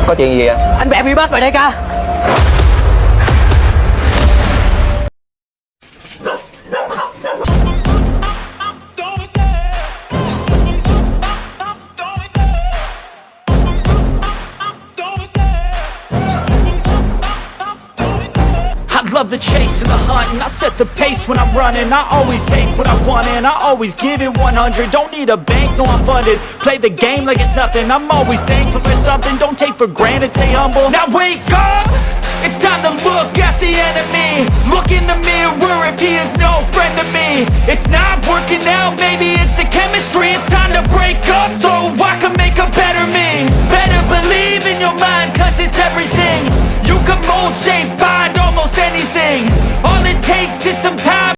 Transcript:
Có chuyện gì ạ? Anh Bẹ bị bắt rồi đại ca. I love the chase and the hunt, and I set the pace when I'm running. I always take what I want and I always give it 100. Don't need a bank, no I'm funded. Play the game like it's nothing. I'm always thankful for something. Don't take for granted, stay humble. Now wake up! It's time to look at the enemy. Look in the mirror if he is no friend to me. It's not working out, maybe it's the chemistry. It's time to break up so I can make a better me. Better believe in your mind, cause it's everything. You can mold, shape,